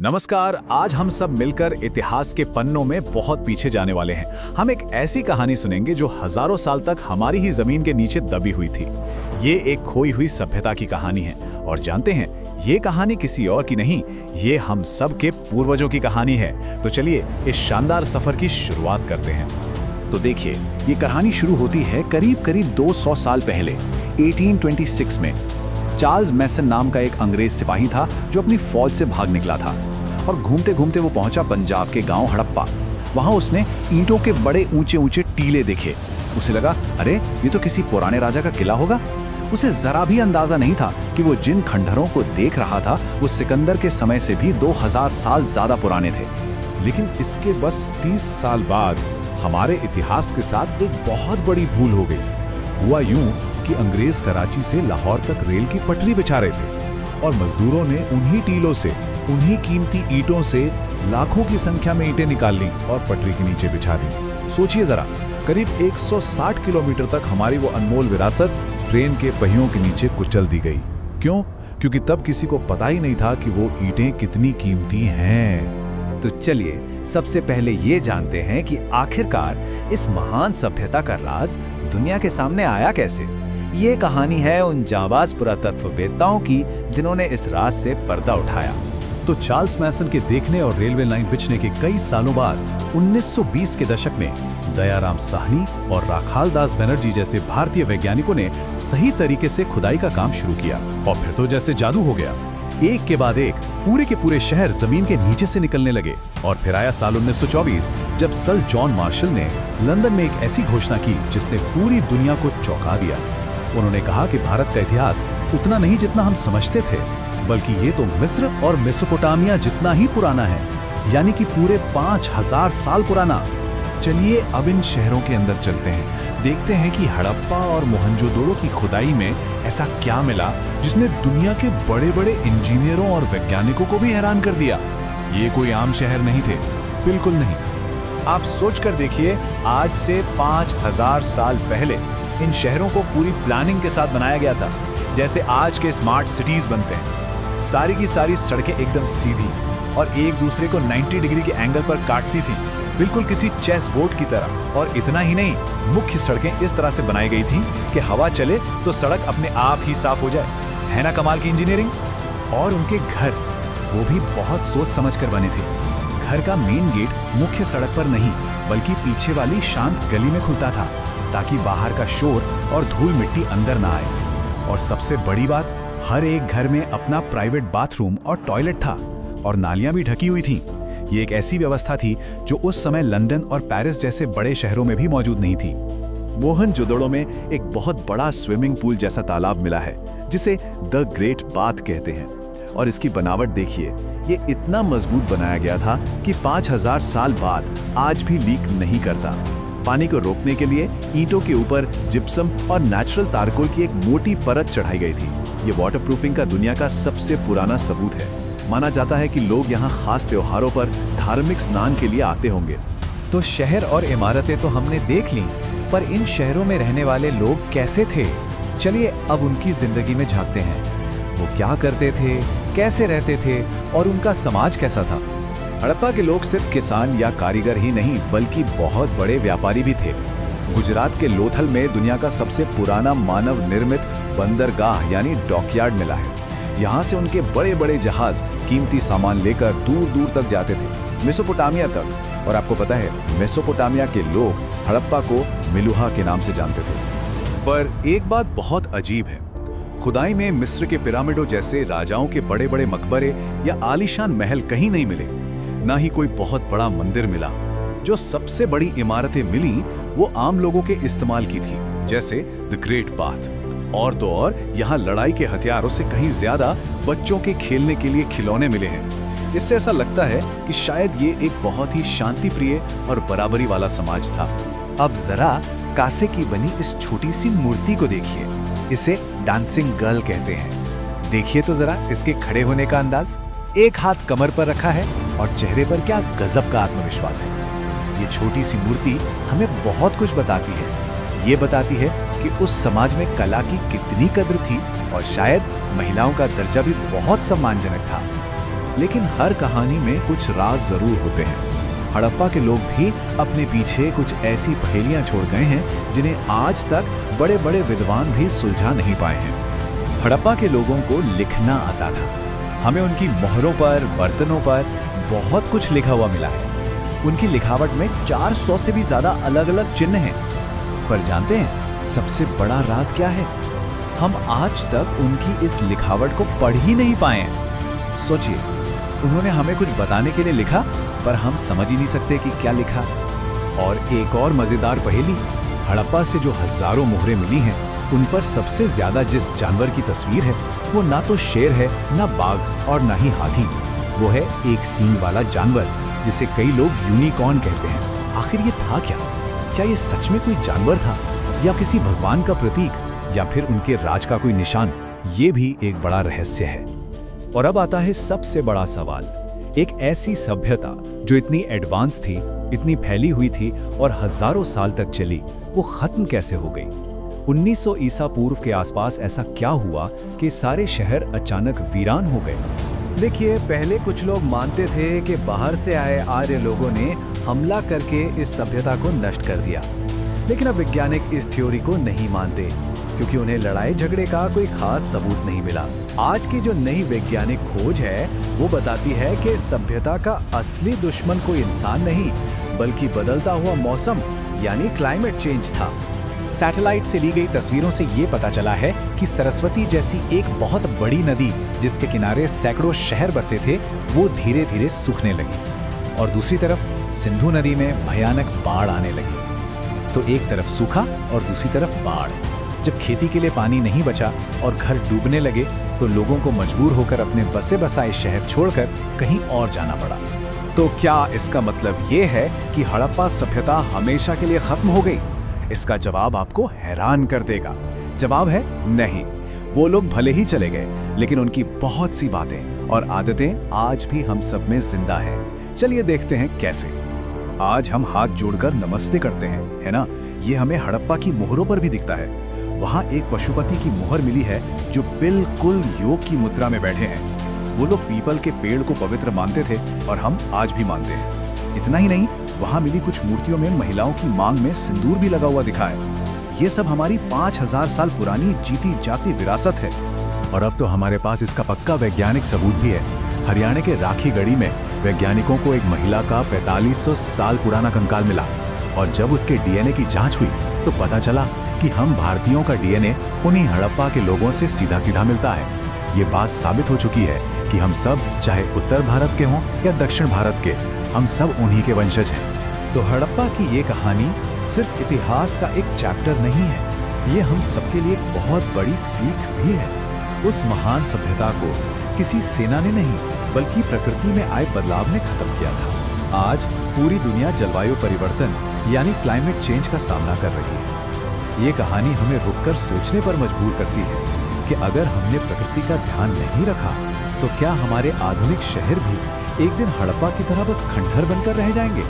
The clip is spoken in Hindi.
नमस्कार। आज हम सब मिलकर इतिहास के पन्नों में बहुत पीछे जाने वाले हैं। हम एक ऐसी कहानी सुनेंगे जो हजारों साल तक हमारी ही जमीन के नीचे दबी हुई थी। ये एक खोई हुई सभ्यता की कहानी है और जानते हैं ये कहानी किसी और की नहीं, ये हम सब के पूर्वजों की कहानी है। तो चलिए इस शानदार सफर की शुरुआत करते हैं। तो देखिए, ये कहानी शुरू होती है करीब 200 साल पहले 1826 में। चार्ल्स मैसन नाम का एक अंग्रेज सिपाही था जो अपनी फौज से भाग निकला था और घूमते घूमते वो पहुंचा पंजाब के गांव हड़प्पा। वहां उसने ईंटों के बड़े ऊंचे ऊंचे टीले देखे। उसे लगा, अरे ये तो किसी पुराने राजा का किला होगा। उसे जरा भी अंदाजा नहीं था कि वो जिन खंडहरों को देख रहा था वो सिकंदर के समय से भी 2000 साल ज्यादा पुराने थे। लेकिन इसके बस 30 साल बाद हमारे इतिहास के साथ एक बहुत बड़ी भूल हो गई। हुआ यूं कि अंग्रेज कराची से लाहौर तक रेल की पटरी बिछा रहे थे और मजदूरों ने उन्हीं टीलों से, उन्हीं कीमती ईंटों से लाखों की संख्या में ईंटें निकाल ली और पटरी के नीचे बिछा दी। सोचिए जरा, करीब 160 किलोमीटर तक हमारी वो अनमोल विरासत ट्रेन के पहियों के नीचे कुचल दी गई। क्यों? क्योंकि तब किसी को पता ही नहीं था कि वो ईंटें कितनी कीमती हैं। तो चलिए सबसे पहले ये जानते हैं कि आखिरकार इस महान सभ्यता का राज दुनिया के सामने आया कैसे। ये कहानी है उन जांबाज पुरातत्ववेत्ताओं की जिन्होंने इस राज से पर्दा उठाया। तो चार्ल्स मैसन के देखने और रेलवे लाइन बिछने के कई सालों बाद 1920 के दशक में दयाराम साहनी और राखाल दास बनर्जी जैसे भारतीय वैज्ञानिकों ने सही तरीके से खुदाई का काम शुरू किया और फिर तो जैसे जादू हो गया। एक के बाद एक पूरे के पूरे शहर जमीन के नीचे से निकलने लगे। और फिर आया साल 1924 जब सर जॉन मार्शल ने लंदन में एक ऐसी घोषणा की जिसने पूरी दुनिया को चौंका दिया। उन्होंने कहा कि भारत का इतिहास उतना नहीं जितना हम समझते थे, बल्कि ये तो मिस्र और मेसोपोटामिया जितना ही पुराना है, यानी कि पूरे 5000 साल पुराना। चलिए अब इन शहरों के अंदर चलते हैं, देखते हैं कि हड़प्पा और मोहनजोदड़ो की खुदाई में ऐसा क्या मिला जिसने दुनिया के बड़े बड़े इंजीनियरों और वैज्ञानिकों को भी हैरान कर दिया। ये कोई आम शहर नहीं थे, बिल्कुल नहीं। आप सोच कर देखिए, आज से 5000 साल पहले इन शहरों को पूरी प्लानिंग के साथ बनाया गया था, जैसे आज के स्मार्ट सिटीज बनते हैं। सारी की सारी सड़कें एकदम सीधी और एक दूसरे को 90 डिग्री के एंगल पर काटती थी, बिल्कुल किसी चेस बोर्ड की तरह। और इतना ही नहीं, मुख्य सड़कें इस तरह से बनाई गई थी कि हवा चले तो सड़क अपने आप ही साफ हो जाए। है ना कमाल की इंजीनियरिंग। और उनके घर, वो भी बहुत सोच समझ कर बने थे। घर का मेन गेट मुख्य सड़क पर नहीं बल्कि पीछे वाली शांत गली में खुलता था, ताकि बाहर का शोर और धूल मिट्टी अंदर ना आए। और सबसे बड़ी बात, हर एक घर में अपना प्राइवेट बाथरूम और टॉयलेट था और नालियां भी ढकी हुई थीं। ये एक ऐसी व्यवस्था थी जो उस समय लंदन और पेरिस जैसे बड़े शहरों में भी मौजूद नहीं थी। मोहनजोदड़ो में एक बहुत बड़ा स्विमिंग पूल जैसा तालाब मिला है जिसे द ग्रेट बाथ कहते हैं। और इसकी बनावट देखिए, ये इतना मजबूत बनाया गया था कि 5000 साल बाद आज भी लीक नहीं करता। पानी को रोकने के लिए ईंटों के ऊपर जिप्सम और नेचुरल तारकोल की एक मोटी परत चढ़ाई गई थी। ये वाटरप्रूफिंग का दुनिया का सबसे पुराना सबूत है। माना जाता है कि लोग यहाँ खास त्योहारों पर धार्मिक स्नान के लिए आते होंगे। तो शहर और इमारतें तो हमने देख ली, पर इन शहरों में रहने वाले लोग कैसे थे? चलिए अब उनकी जिंदगी में झांकते हैं। वो क्या करते थे, कैसे रहते थे और उनका समाज कैसा था? हड़प्पा के लोग सिर्फ किसान या कारीगर ही नहीं बल्कि बहुत बड़े व्यापारी भी थे। गुजरात के लोथल में दुनिया का सबसे पुराना मानव निर्मित बंदरगाह यानी डॉकयार्ड मिला है। यहाँ से उनके बड़े बड़े जहाज कीमती सामान लेकर दूर दूर तक जाते थे, मेसोपोटामिया तक। और आपको पता है, मेसोपोटामिया के लोग हड़प्पा को मिलुहा के नाम से जानते थे। पर एक बात बहुत अजीब है, खुदाई में मिस्र के पिरामिडों जैसे राजाओं के बड़े बड़े मकबरे या आलीशान महल कहीं नहीं मिले। ना ही कोई बहुत बड़ा मंदिर मिला। जो सबसे बड़ी इमारतें मिली वो आम लोगों के इस्तेमाल की थी, जैसे द ग्रेट बाथ। और तो और यहाँ लड़ाई के हथियारों से कहीं ज्यादा बच्चों के खेलने के लिए खिलौने मिले हैं। इससे ऐसा लगता है कि शायद ये एक बहुत ही शांति प्रिय और बराबरी वाला समाज था। अब जरा कांसे की बनी इस छोटी सी मूर्ति को देखिए। इसे डांसिंग गर्ल कहते हैं। देखिए तो जरा इसके खड़े होने का अंदाज। एक हाथ कमर पर रखा है और चेहरे पर क्या गजब का आत्मविश्वास है। ये छोटी सी मूर्ति हमें बहुत कुछ बताती है। ये बताती है कि उस समाज में कला की कितनी कद्र थी और शायद महिलाओं का दर्जा भी बहुत सम्मानजनक था। लेकिन हर कहानी में कुछ राज जरूर होते हैं। हड़प्पा के लोग भी अपने पीछे कुछ ऐसी पहेलियां छोड़ गए हैं जिन्हें आज तक बड़े बड़े विद्वान भी सुलझा नहीं पाए हैं। हड़प्पा के लोगों को लिखना आता था। हमें उनकी मोहरों पर, बर्तनों पर बहुत कुछ लिखा हुआ मिला है। उनकी लिखावट में 400 से भी ज्यादा अलग अलग चिन्ह हैं। पर जानते हैं सबसे बड़ा राज क्या है? हम आज तक उनकी इस लिखावट को पढ़ ही नहीं पाए हैं। सोचिए, उन्होंने हमें कुछ बताने के लिए लिखा, पर हम समझ ही नहीं सकते कि क्या लिखा। और एक और मजेदार पहेली, हड़प्पा से जो हजारों मोहरें मिली हैं, उन पर सबसे ज्यादा जिस जानवर की तस्वीर है, वो ना तो शेर है, ना बाघ और ना ही हाथी। वो है एक सींग वाला जानवर, जिसे कई लोग यूनिकॉर्न कहते हैं। आखिर ये था क्या? क्या ये सच में कोई जानवर था, या किसी भगवान का प्रतीक, या फिर उनके राज का कोई निशान? ये भी एक बड़ा रहस्य है। और अब आता है सबसे बड़ा सवाल। एक ऐसी सभ्यता जो इतनी एडवांस थी, इतनी फैली हुई थी और हजारों साल तक चली, वो खत्म कैसे हो गई? 1900 ईसा पूर्व के आसपास ऐसा क्या हुआ कि सारे शहर अचानक वीरान हो गए? देखिए, पहले कुछ लोग मानते थे कि बाहर से आए आर्य लोगों ने हमला करके इस सभ्यता को नष्ट कर दिया। लेकिन अब वैज्ञानिक इस थ्योरी को नहीं मानते, क्योंकि उन्हें लड़ाई झगड़े का कोई खास सबूत नहीं मिला। आज की जो नई वैज्ञानिक खोज है, वो बताती है कि सभ्यता का असली दुश्मन कोई इंसान नहीं, बल्कि बदलता हुआ मौसम यानी क्लाइमेट चेंज था। सैटेलाइट से ली गई तस्वीरों से ये पता चला है कि सरस्वती जैसी एक बहुत बड़ी नदी, जिसके किनारे सैकड़ों शहर बसे थे, वो धीरे धीरे सूखने लगी। और दूसरी तरफ सिंधु नदी में भयानक बाढ़ आने लगी। तो एक तरफ सूखा और दूसरी तरफ बाढ़। जब खेती के लिए पानी नहीं बचा और घर डूबने लगे, तो लोगों को मजबूर होकर अपने बसे बसाए शहर छोड़कर कहीं और जाना पड़ा। तो क्या इसका मतलब ये है कि हड़प्पा सभ्यता हमेशा के लिए खत्म हो गई? इसका जवाब आपको हैरान कर देगा। जवाब है नहीं। वो लोग भले ही चले गए, लेकिन उनकी बहुत सी बातें और आदतें आज भी हम सब में जिंदा हैं। चलिए देखते हैं कैसे। आज हम हाथ जोड़कर नमस्ते करते हैं, है ना? ये हमें हड़प्पा की मोहरों पर भी दिखता है। वहाँ एक पशुपति की मोहर मिली है जो बिल्कुल योग की मुद्रा में बैठे हैं। वो लोग पीपल के पेड़ को पवित्र मानते थे और हम आज भी मानते हैं। इतना ही नहीं, वहाँ मिली कुछ मूर्तियों में महिलाओं की मांग में सिंदूर भी लगा हुआ दिखा है। ये सब हमारी 5000 साल पुरानी जीती जाती विरासत है। और अब तो हमारे पास इसका पक्का वैज्ञानिक सबूत भी है। हरियाणा के राखीगढ़ी में वैज्ञानिकों को एक महिला का 4500 साल पुराना कंकाल मिला, और जब उसके डीएनए की जांच हुई तो पता चला कि हम भारतीयों का डीएनए उन्हीं हड़प्पा के लोगों से सीधा सीधा मिलता है। ये बात साबित हो चुकी है कि हम सब, चाहे उत्तर भारत के हों या दक्षिण भारत के, हम सब उन्हीं के वंशज हैं। तो हड़प्पा की ये कहानी सिर्फ इतिहास का एक चैप्टर नहीं है, ये हम सबके लिए एक बहुत बड़ी सीख भी है। उस महान सभ्यता को किसी सेना ने नहीं, बल्कि प्रकृति में आए बदलाव ने खत्म किया था। आज पूरी दुनिया जलवायु परिवर्तन यानी क्लाइमेट चेंज का सामना कर रही है। ये कहानी हमें रुककर सोचने पर मजबूर करती है कि अगर हमने प्रकृति का ध्यान नहीं रखा, तो क्या हमारे आधुनिक शहर भी एक दिन हड़प्पा की तरह बस खंडहर बनकर रह जाएंगे?